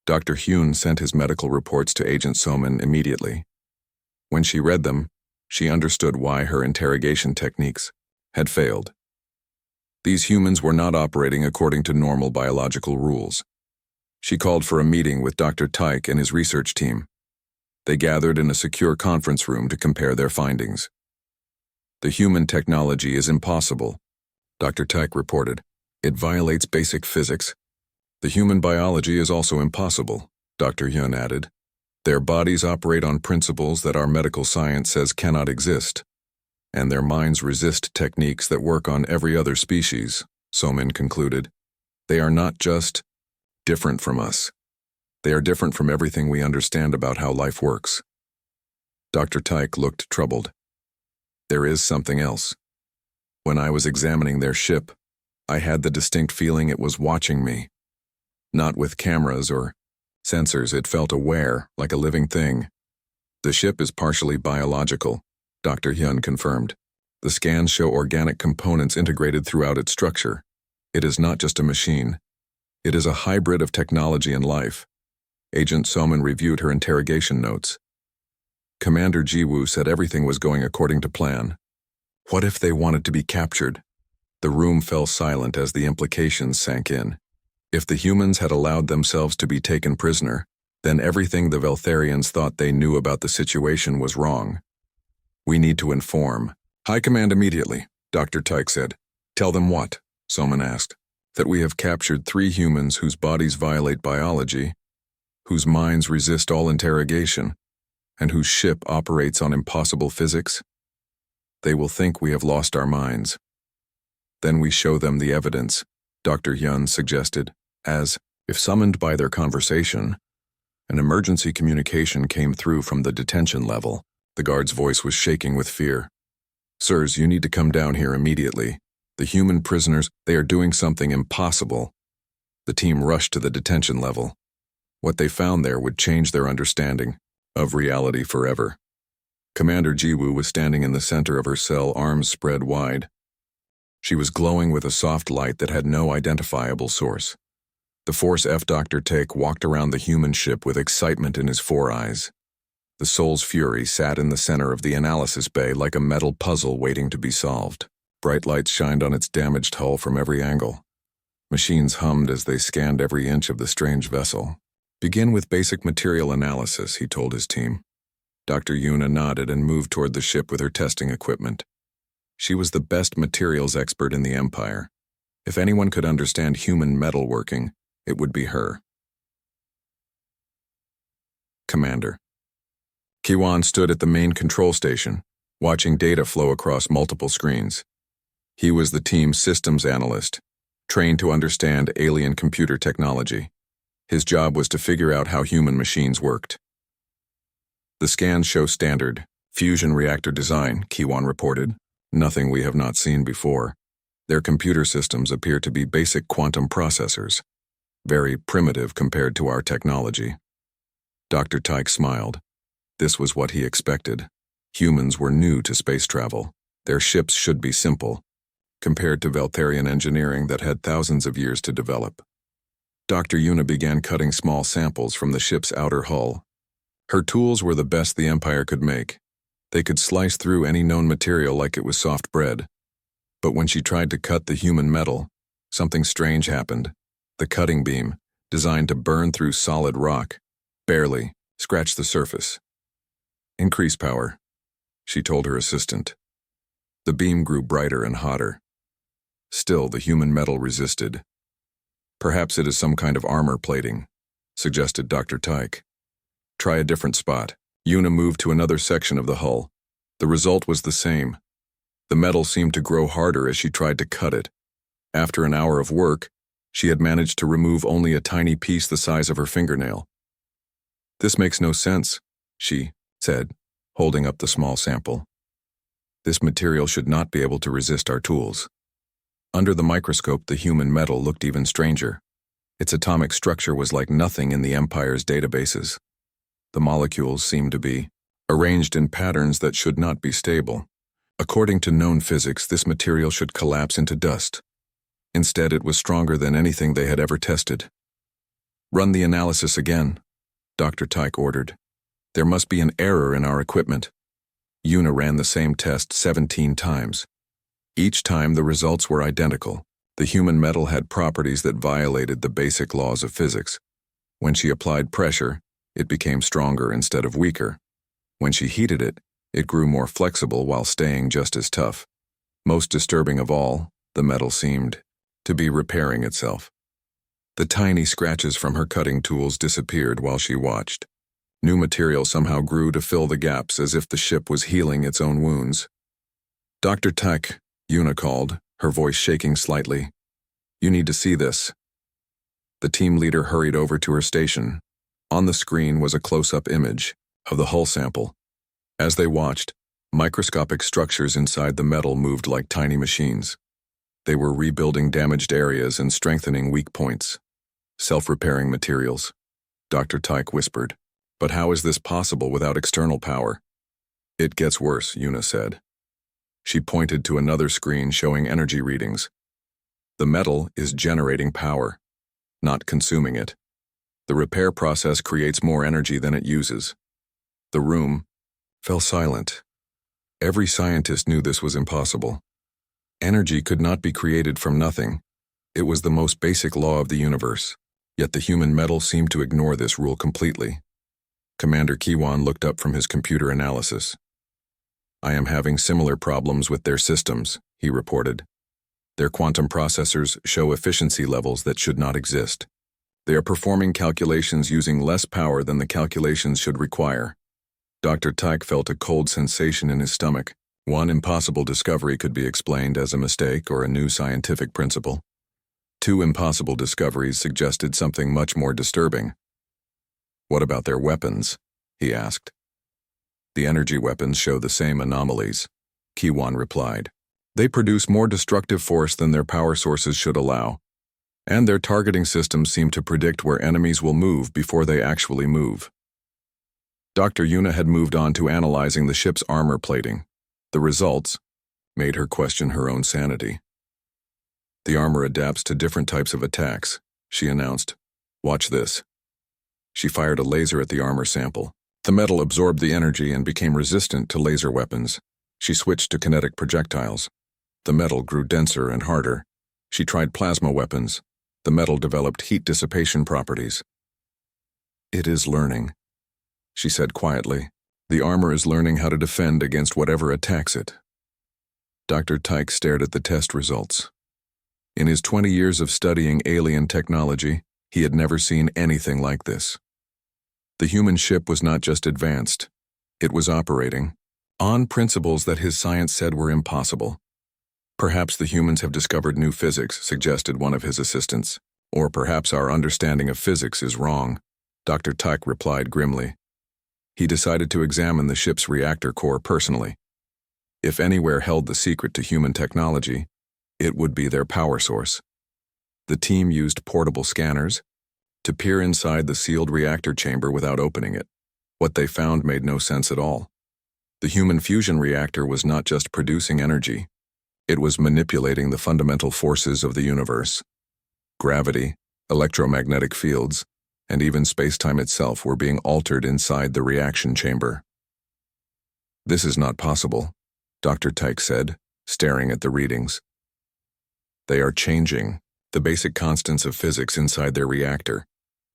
Dr. Hyun sent his medical reports to Agent Soman immediately. When she read them, she understood why her interrogation techniques had failed. These humans were not operating according to normal biological rules. She called for a meeting with Dr. Tyke and his research team. They gathered in a secure conference room to compare their findings. The human technology is impossible, Dr. Tyke reported. It violates basic physics. The human biology is also impossible, Dr. Hyun added. Their bodies operate on principles that our medical science says cannot exist, and their minds resist techniques that work on every other species, Somin concluded. They are not just different from us. They are different from everything we understand about how life works. Dr. Tyke looked troubled. There is something else. When I was examining their ship, I had the distinct feeling it was watching me. Not with cameras or sensors, it felt aware, like a living thing. The ship is partially biological, Dr. Hyun confirmed. The scans show organic components integrated throughout its structure. It is not just a machine. It is a hybrid of technology and life. Agent Soman reviewed her interrogation notes. Commander Jiwoo said everything was going according to plan. What if they wanted to be captured? The room fell silent as the implications sank in. If the humans had allowed themselves to be taken prisoner, then everything the Veltharians thought they knew about the situation was wrong. We need to inform. High Command immediately, Dr. Tyke said. Tell them what? Soman asked. That we have captured 3 humans whose bodies violate biology, whose minds resist all interrogation, and whose ship operates on impossible physics. They will think we have lost our minds. Then we show them the evidence, Dr. Hyun suggested, as, if summoned by their conversation, an emergency communication came through from the detention level. The guard's voice was shaking with fear. Sirs, you need to come down here immediately. The human prisoners, they are doing something impossible. The team rushed to the detention level. What they found there would change their understanding of reality forever. Commander Jiwoo was standing in the center of her cell, arms spread wide. She was glowing with a soft light that had no identifiable source. The Force F Dr. Take walked around the human ship with excitement in his 4 eyes. The Soul's Fury sat in the center of the analysis bay like a metal puzzle waiting to be solved. Bright lights shined on its damaged hull from every angle. Machines hummed as they scanned every inch of the strange vessel. Begin with basic material analysis, he told his team. Dr. Yuna nodded and moved toward the ship with her testing equipment. She was the best materials expert in the Empire. If anyone could understand human metalworking, it would be her. Commander. Kiwan stood at the main control station, watching data flow across multiple screens. He was the team's systems analyst, trained to understand alien computer technology. His job was to figure out how human machines worked. The scans show standard, fusion reactor design, Kiwan reported. Nothing we have not seen before. Their computer systems appear to be basic quantum processors, very primitive compared to our technology. Dr. Tyke smiled. This was what he expected. Humans were new to space travel. Their ships should be simple, compared to Veltharian engineering that had thousands of years to develop. Dr. Yuna began cutting small samples from the ship's outer hull. Her tools were the best the Empire could make. They could slice through any known material like it was soft bread. But when she tried to cut the human metal, something strange happened. The cutting beam, designed to burn through solid rock, barely scratched the surface. Increase power, she told her assistant. The beam grew brighter and hotter. Still, the human metal resisted. Perhaps it is some kind of armor plating, suggested Dr. Tyke. Try a different spot. Yuna moved to another section of the hull. The result was the same. The metal seemed to grow harder as she tried to cut it. After an hour of work, she had managed to remove only a tiny piece the size of her fingernail. This makes no sense, she said, holding up the small sample. This material should not be able to resist our tools. Under the microscope, the human metal looked even stranger. Its atomic structure was like nothing in the Empire's databases. The molecules seemed to be arranged in patterns that should not be stable. According to known physics, this material should collapse into dust. Instead, it was stronger than anything they had ever tested. "Run the analysis again," Dr. Tyke ordered. "There must be an error in our equipment." Una ran the same test 17 times. Each time the results were identical. The human metal had properties that violated the basic laws of physics. When she applied pressure, it became stronger instead of weaker. When she heated it, it grew more flexible while staying just as tough. Most disturbing of all, the metal seemed to be repairing itself. The tiny scratches from her cutting tools disappeared while she watched. New material somehow grew to fill the gaps as if the ship was healing its own wounds. "Dr. Tyke," Una called, her voice shaking slightly. "You need to see this." The team leader hurried over to her station. On the screen was a close-up image of the hull sample. As they watched, microscopic structures inside the metal moved like tiny machines. They were rebuilding damaged areas and strengthening weak points. "Self-repairing materials," Dr. Tyke whispered. "But how is this possible without external power?" "It gets worse," Una said. She pointed to another screen showing energy readings. "The metal is generating power, not consuming it. The repair process creates more energy than it uses." The room fell silent. Every scientist knew this was impossible. Energy could not be created from nothing. It was the most basic law of the universe, yet the human metal seemed to ignore this rule completely. Commander Kiwan looked up from his computer analysis. "I am having similar problems with their systems," he reported. "Their quantum processors show efficiency levels that should not exist. They are performing calculations using less power than the calculations should require." Dr. Tyke felt a cold sensation in his stomach. One impossible discovery could be explained as a mistake or a new scientific principle. Two impossible discoveries suggested something much more disturbing. "What about their weapons?" he asked. "The energy weapons show the same anomalies," Kiwan replied. "They produce more destructive force than their power sources should allow, and their targeting systems seem to predict where enemies will move before they actually move." Dr. Una had moved on to analyzing the ship's armor plating. The results made her question her own sanity. "The armor adapts to different types of attacks," she announced. "Watch this." She fired a laser at the armor sample. The metal absorbed the energy and became resistant to laser weapons. She switched to kinetic projectiles. The metal grew denser and harder. She tried plasma weapons. The metal developed heat dissipation properties. "It is learning," she said quietly. "The armor is learning how to defend against whatever attacks it." Dr. Tyke stared at the test results. In his 20 years of studying alien technology, he had never seen anything like this. The human ship was not just advanced, it was operating on principles that his science said were impossible. "Perhaps the humans have discovered new physics," suggested one of his assistants. "Or perhaps our understanding of physics is wrong," Dr. Tyke replied grimly. He decided to examine the ship's reactor core personally. If anywhere held the secret to human technology, it would be their power source. The team used portable scanners to peer inside the sealed reactor chamber without opening it. What they found made no sense at all. The human fusion reactor was not just producing energy, it was manipulating the fundamental forces of the universe. Gravity, electromagnetic fields, and even space-time itself were being altered inside the reaction chamber. "This is not possible," Dr. Tyke said, staring at the readings. "They are changing the basic constants of physics inside their reactor."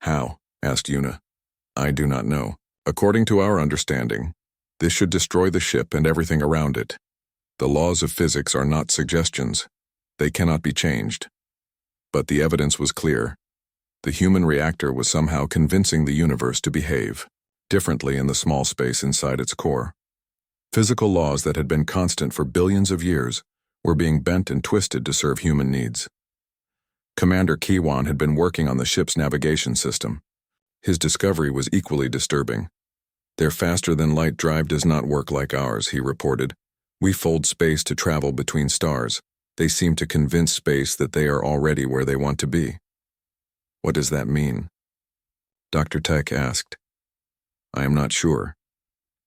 "How?" asked Una. "I do not know. According to our understanding, this should destroy the ship and everything around it. The laws of physics are not suggestions. They cannot be changed." But the evidence was clear. The human reactor was somehow convincing the universe to behave differently in the small space inside its core. Physical laws that had been constant for billions of years were being bent and twisted to serve human needs. Commander Kiwan had been working on the ship's navigation system. His discovery was equally disturbing. "Their faster-than-light drive does not work like ours," he reported. We fold space to travel between stars. They seem to convince space that they are already where they want to be. What does that mean? Dr. Tyke asked. I am not sure,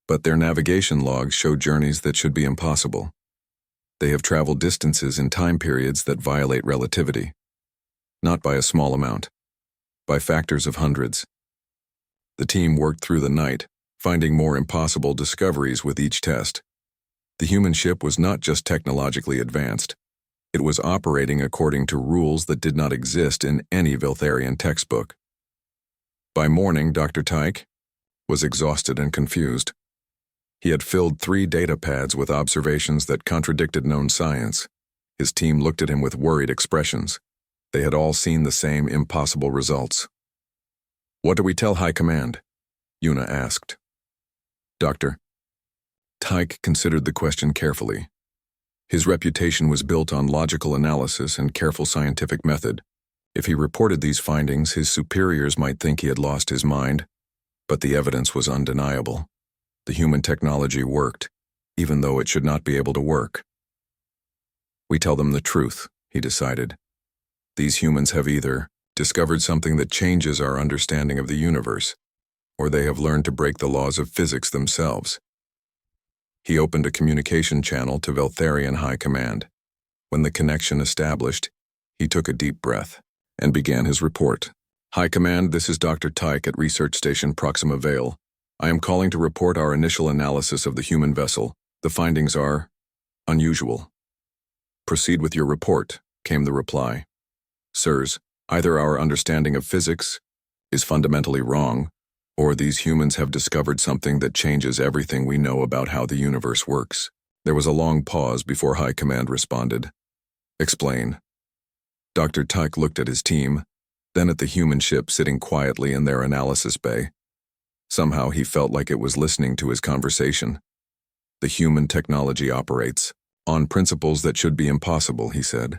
but their navigation logs show journeys that should be impossible. They have traveled distances in time periods that violate relativity. Not by a small amount, by factors of hundreds. The team worked through the night, finding more impossible discoveries with each test. The human ship was not just technologically advanced, it was operating according to rules that did not exist in any Veltharian textbook. By morning, Dr. Tyke was exhausted and confused. He had filled 3 data pads with observations that contradicted known science. His team looked at him with worried expressions. They had all seen the same impossible results. What do we tell High Command? Yuna asked. Doctor. Tyke considered the question carefully. His reputation was built on logical analysis and careful scientific method. If he reported these findings, his superiors might think he had lost his mind, but the evidence was undeniable. The human technology worked, even though it should not be able to work. We tell them the truth, he decided. These humans have either discovered something that changes our understanding of the universe, or they have learned to break the laws of physics themselves. He opened a communication channel to Veltharian High Command. When the connection established, he took a deep breath and began his report. High Command, this is Dr. Tyke at Research Station Proxima Vale. I am calling to report our initial analysis of the human vessel. The findings are unusual. Proceed with your report, came the reply. Sirs, either our understanding of physics is fundamentally wrong, or these humans have discovered something that changes everything we know about how the universe works. There was a long pause before High Command responded. Explain. Dr. Tyke looked at his team, then at the human ship sitting quietly in their analysis bay. Somehow he felt like it was listening to his conversation. The human technology operates on principles that should be impossible, he said.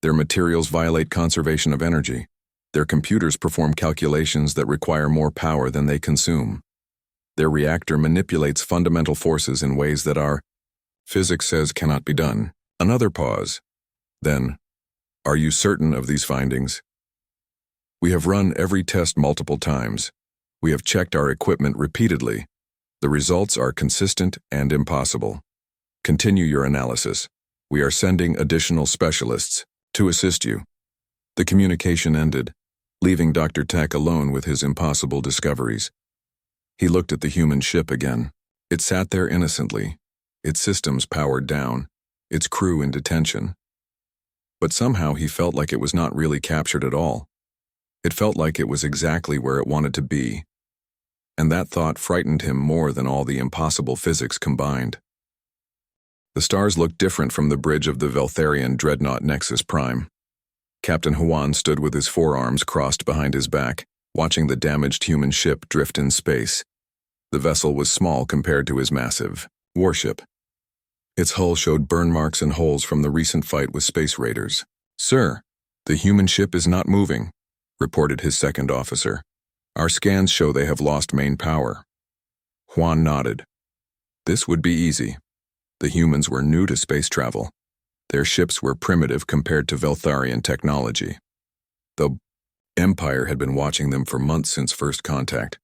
Their materials violate conservation of energy. Their computers perform calculations that require more power than they consume. Their reactor manipulates fundamental forces in ways that our physics says cannot be done. Another pause. Then, are you certain of these findings? We have run every test multiple times. We have checked our equipment repeatedly. The results are consistent and impossible. Continue your analysis. We are sending additional specialists to assist you. The communication ended, leaving Dr. Tyke alone with his impossible discoveries. He looked at the human ship again. It sat there innocently, its systems powered down, its crew in detention. But somehow he felt like it was not really captured at all. It felt like it was exactly where it wanted to be. And that thought frightened him more than all the impossible physics combined. The stars looked different from the bridge of the Veltharian dreadnought Nexus Prime. Captain Huan stood with his forearms crossed behind his back, watching the damaged human ship drift in space. The vessel was small compared to his massive warship. Its hull showed burn marks and holes from the recent fight with space raiders. Sir, the human ship is not moving, reported his second officer. Our scans show they have lost main power. Huan nodded. This would be easy. The humans were new to space travel. Their ships were primitive compared to Veltharian technology. The Empire had been watching them for months since first contact.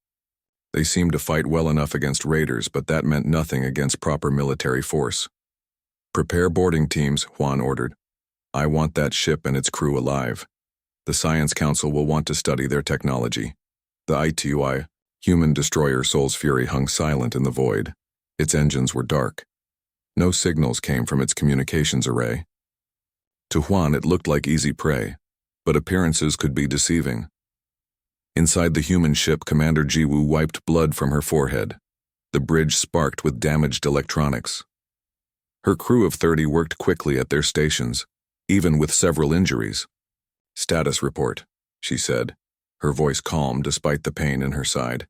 They seemed to fight well enough against raiders, but that meant nothing against proper military force. Prepare boarding teams, Huan ordered. I want that ship and its crew alive. The Science Council will want to study their technology. The HFY, human destroyer Soul's Fury, hung silent in the void. Its engines were dark. No signals came from its communications array. To Huan it looked like easy prey, but appearances could be deceiving. Inside the human ship, Commander Jiwoo wiped blood from her forehead. The bridge sparked with damaged electronics. Her crew of 30 worked quickly at their stations, even with several injuries. Status report, she said, her voice calm despite the pain in her side.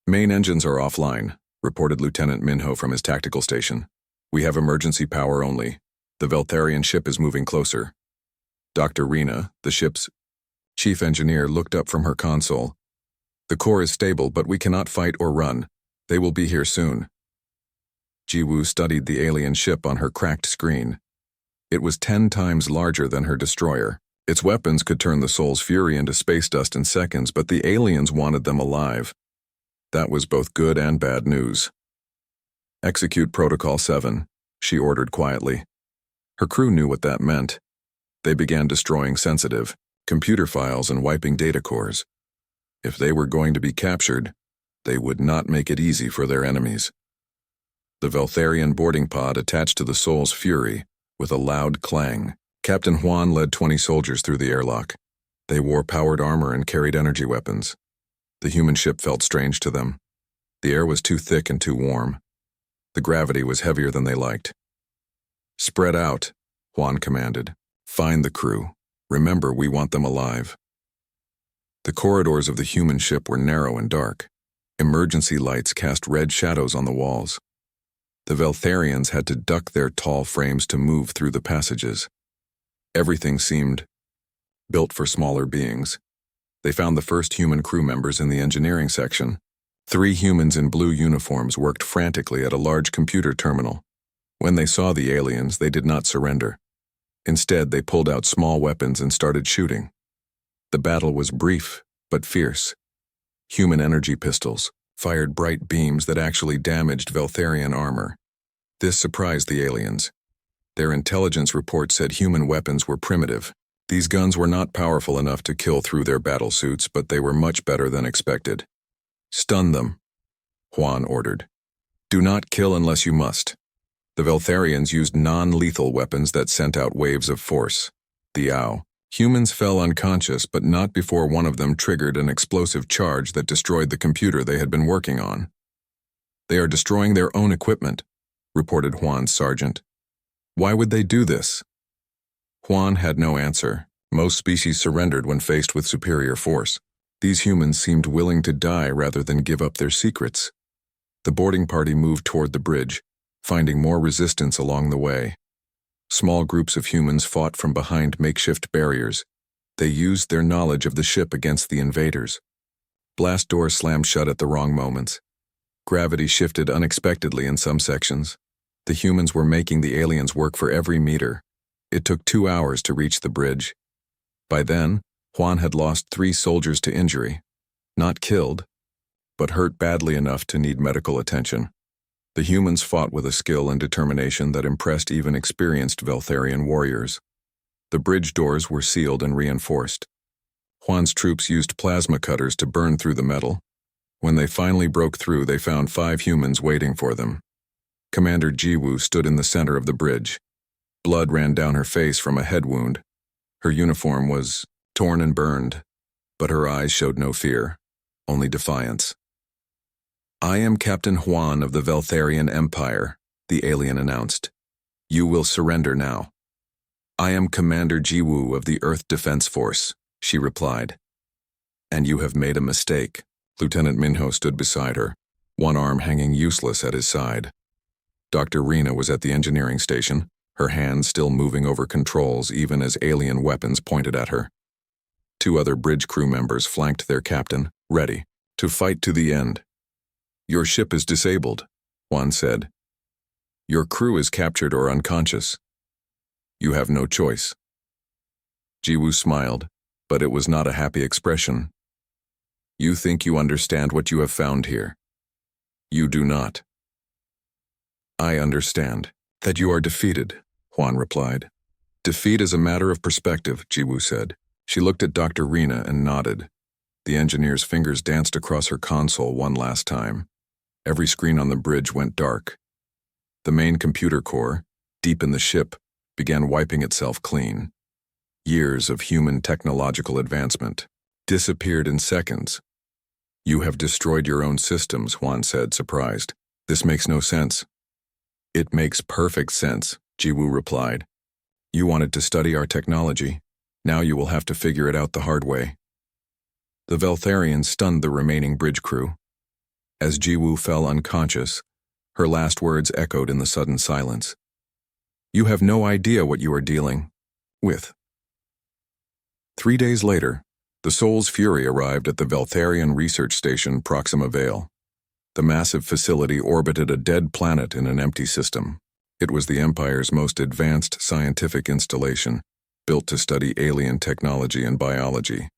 Main engines are offline, reported Lieutenant Minho from his tactical station. We have emergency power only. The Veltharian ship is moving closer. Dr. Rena, the ship's chief engineer, looked up from her console. The core is stable, but we cannot fight or run. They will be here soon. Jiwoo studied the alien ship on her cracked screen. It was 10 times larger than her destroyer. Its weapons could turn the Soul's Fury into space dust in seconds, but the aliens wanted them alive. That was both good and bad news. "Execute Protocol 7, she ordered quietly. Her crew knew what that meant. They began destroying sensitive computer files and wiping data cores. If they were going to be captured, they would not make it easy for their enemies. The Veltharian boarding pod attached to the Soul's Fury with a loud clang. Captain Huan led 20 soldiers through the airlock. They wore powered armor and carried energy weapons. The human ship felt strange to them. The air was too thick and too warm. The gravity was heavier than they liked. "Spread out," Huan commanded. "Find the crew. Remember, we want them alive." The corridors of the human ship were narrow and dark. Emergency lights cast red shadows on the walls. The Veltharians had to duck their tall frames to move through the passages. Everything seemed built for smaller beings. They found the first human crew members in the engineering section. 3 humans in blue uniforms worked frantically at a large computer terminal. When they saw the aliens, they did not surrender. Instead, they pulled out small weapons and started shooting. The battle was brief, but fierce. Human energy pistols fired bright beams that actually damaged Veltharian armor. This surprised the aliens. Their intelligence report said human weapons were primitive. These guns were not powerful enough to kill through their battlesuits, but they were much better than expected. "Stun them," Huan ordered. "Do not kill unless you must." The Veltharians used non-lethal weapons that sent out waves of force. The ow. Humans fell unconscious, but not before one of them triggered an explosive charge that destroyed the computer they had been working on. "They are destroying their own equipment," reported Huan's sergeant. "Why would they do this?" Huan had no answer. Most species surrendered when faced with superior force. These humans seemed willing to die rather than give up their secrets. The boarding party moved toward the bridge, finding more resistance along the way. Small groups of humans fought from behind makeshift barriers. They used their knowledge of the ship against the invaders. Blast doors slammed shut at the wrong moments. Gravity shifted unexpectedly in some sections. The humans were making the aliens work for every meter. It took 2 hours to reach the bridge. By then, Huan had lost 3 soldiers to injury. Not killed, but hurt badly enough to need medical attention. The humans fought with a skill and determination that impressed even experienced Veltharian warriors. The bridge doors were sealed and reinforced. Huan's troops used plasma cutters to burn through the metal. When they finally broke through, they found 5 humans waiting for them. Commander Jiwoo stood in the center of the bridge. Blood ran down her face from a head wound. Her uniform was torn and burned, but her eyes showed no fear, only defiance. "I am Captain Huan of the Veltharian Empire," the alien announced. "You will surrender now." "I am Commander Jiwoo of the Earth Defense Force," she replied. "And you have made a mistake." Lieutenant Minho stood beside her, one arm hanging useless at his side. Dr. Rena was at the engineering station, her hands still moving over controls even as alien weapons pointed at her. 2 other bridge crew members flanked their captain, ready to fight to the end. "Your ship is disabled," Huan said. "Your crew is captured or unconscious. You have no choice." Jiwoo smiled, but it was not a happy expression. "You think you understand what you have found here. You do not." "I understand that you are defeated," Huan replied. "Defeat is a matter of perspective," Jiwoo said. She looked at Dr. Rena and nodded. The engineer's fingers danced across her console one last time. Every screen on the bridge went dark. The main computer core, deep in the ship, began wiping itself clean. Years of human technological advancement disappeared in seconds. "You have destroyed your own systems," Huan said, surprised. "This makes no sense." "It makes perfect sense," Jiwoo replied. "You wanted to study our technology. Now you will have to figure it out the hard way." The Veltharians stunned the remaining bridge crew. As Jiwoo fell unconscious, her last words echoed in the sudden silence. "You have no idea what you are dealing with." 3 days later, the Soul's Fury arrived at the Veltharian research station Proxima Vale. The massive facility orbited a dead planet in an empty system. It was the Empire's most advanced scientific installation, built to study alien technology and biology.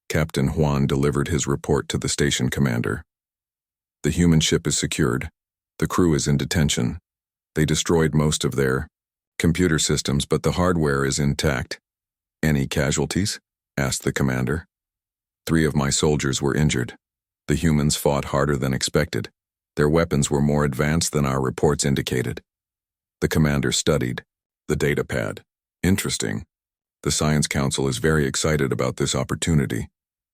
Captain Juan delivered his report to the station commander. The human ship is secured. The crew is in detention. They destroyed most of their computer systems, but the hardware is intact. Any casualties? Asked the commander. 3 of my soldiers were injured. The humans fought harder than expected. Their weapons were more advanced than our reports indicated. The commander studied the data pad. Interesting. The Science Council is very excited about this opportunity.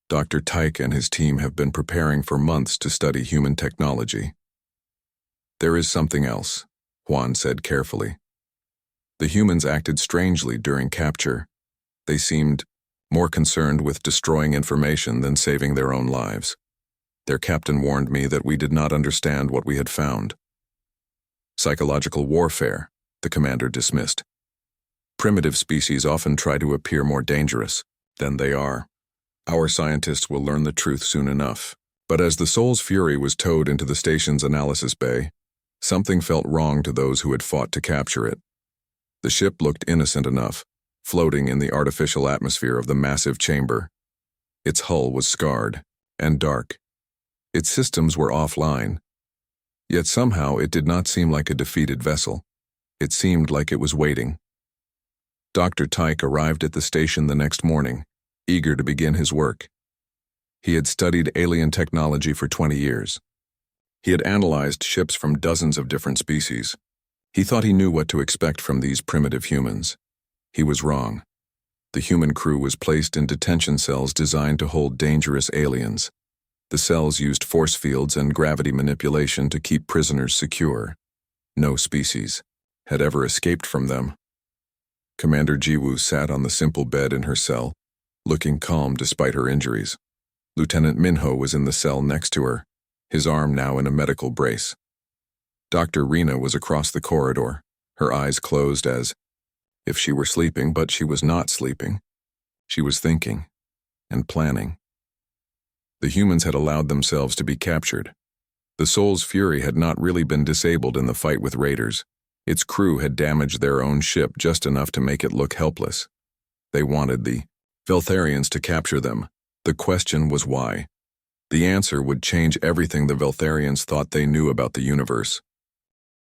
Dr. Tyke and his team have been preparing for months to study human technology. There is something else, Juan said carefully. The humans acted strangely during capture. They seemed more concerned with destroying information than saving their own lives. Their captain warned me that we did not understand what we had found. Psychological warfare, the commander dismissed. Primitive species often try to appear more dangerous than they are. Our scientists will learn the truth soon enough. But as the Soul's Fury was towed into the station's analysis bay, something felt wrong to those who had fought to capture it. The ship looked innocent enough, floating in the artificial atmosphere of the massive chamber. Its hull was scarred and dark. Its systems were offline. Yet somehow it did not seem like a defeated vessel. It seemed like it was waiting. Dr. Tyke arrived at the station the next morning, eager to begin his work. He had studied alien technology for 20 years. He had analyzed ships from dozens of different species. He thought he knew what to expect from these primitive humans. He was wrong. The human crew was placed in detention cells designed to hold dangerous aliens. The cells used force fields and gravity manipulation to keep prisoners secure. No species had ever escaped from them. Commander Jiwoo sat on the simple bed in her cell, looking calm despite her injuries. Lieutenant Minho was in the cell next to her, his arm now in a medical brace. Dr. Rena was across the corridor, her eyes closed as if she were sleeping, but she was not sleeping. She was thinking and planning. The humans had allowed themselves to be captured. The Soul's Fury had not really been disabled in the fight with raiders. Its crew had damaged their own ship just enough to make it look helpless. They wanted the Veltharians to capture them. The question was why. The answer would change everything the Veltharians thought they knew about the universe.